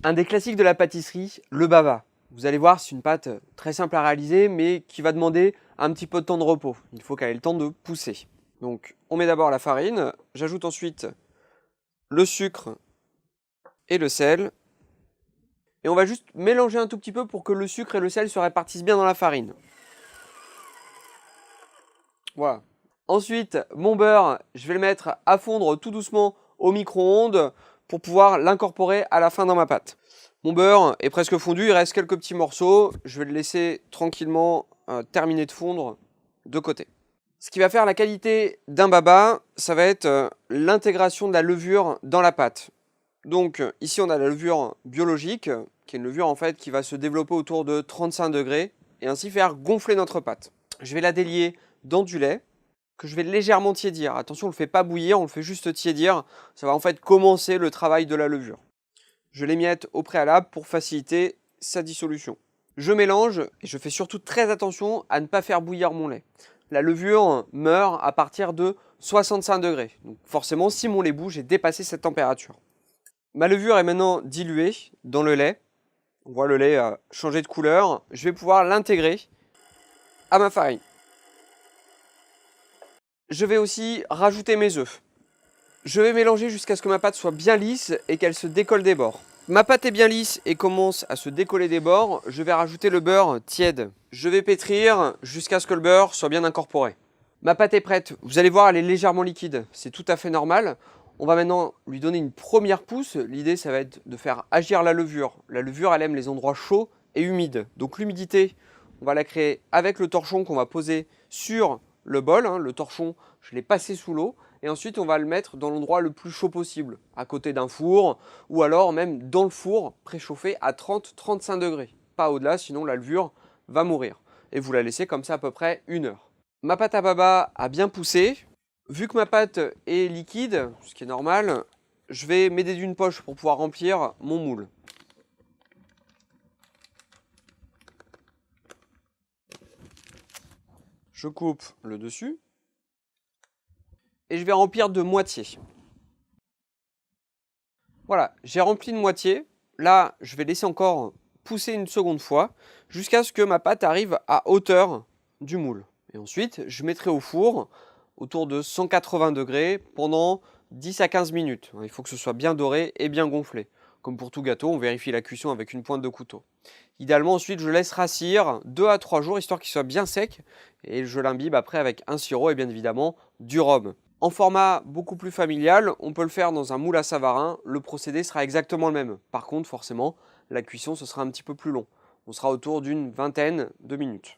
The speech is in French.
Un des classiques de la pâtisserie, le baba. Vous allez voir, c'est une pâte très simple à réaliser, mais qui va demander un petit peu de temps de repos. Il faut qu'elle ait le temps de pousser. Donc, on met d'abord la farine, j'ajoute ensuite le sucre et le sel. Et on va juste mélanger un tout petit peu pour que le sucre et le sel se répartissent bien dans la farine. Voilà. Ensuite, mon beurre, je vais le mettre à fondre tout doucement au micro-ondes pour pouvoir l'incorporer à la fin dans ma pâte. Mon beurre est presque fondu, il reste quelques petits morceaux. Je vais le laisser tranquillement terminer de fondre de côté. Ce qui va faire la qualité d'un baba, ça va être l'intégration de la levure dans la pâte. Donc ici on a la levure biologique, qui est une levure en fait qui va se développer autour de 35 degrés et ainsi faire gonfler notre pâte. Je vais la délier dans du lait que je vais légèrement tiédir. Attention, on ne le fait pas bouillir, on le fait juste tiédir. Ça va en fait commencer le travail de la levure. Je l'émiette au préalable pour faciliter sa dissolution. Je mélange et je fais surtout très attention à ne pas faire bouillir mon lait. La levure meurt à partir de 65 degrés. Donc forcément, si mon lait bouge, j'ai dépassé cette température. Ma levure est maintenant diluée dans le lait. On voit le lait changer de couleur. Je vais pouvoir l'intégrer à ma farine. Je vais aussi rajouter mes œufs. Je vais mélanger jusqu'à ce que ma pâte soit bien lisse et qu'elle se décolle des bords. Ma pâte est bien lisse et commence à se décoller des bords. Je vais rajouter le beurre tiède. Je vais pétrir jusqu'à ce que le beurre soit bien incorporé. Ma pâte est prête. Vous allez voir, elle est légèrement liquide. C'est tout à fait normal. On va maintenant lui donner une première pousse. L'idée, ça va être de faire agir la levure. La levure, elle aime les endroits chauds et humides. Donc l'humidité, on va la créer avec le torchon qu'on va poser sur le bol. Le torchon, je l'ai passé sous l'eau. Et ensuite, on va le mettre dans l'endroit le plus chaud possible, à côté d'un four, ou alors même dans le four, préchauffé à 30-35 degrés. Pas au-delà, sinon la levure va mourir. Et vous la laissez comme ça à peu près 1 heure. Ma pâte à baba a bien poussé. Vu que ma pâte est liquide, ce qui est normal, je vais m'aider d'une poche pour pouvoir remplir mon moule. Je coupe le dessus. Et je vais remplir de moitié. Voilà, j'ai rempli de moitié. Là, je vais laisser encore pousser une seconde fois jusqu'à ce que ma pâte arrive à hauteur du moule. Et ensuite, je mettrai au four autour de 180 degrés pendant 10 à 15 minutes. Il faut que ce soit bien doré et bien gonflé. Comme pour tout gâteau, on vérifie la cuisson avec une pointe de couteau. Idéalement, ensuite, je laisse rassir 2 à 3 jours, histoire qu'il soit bien sec. Et je l'imbibe après avec un sirop et bien évidemment du rhum. En format beaucoup plus familial, on peut le faire dans un moule à Savarin. Le procédé sera exactement le même. Par contre, forcément, la cuisson, ce sera un petit peu plus long. On sera autour d'une vingtaine de minutes.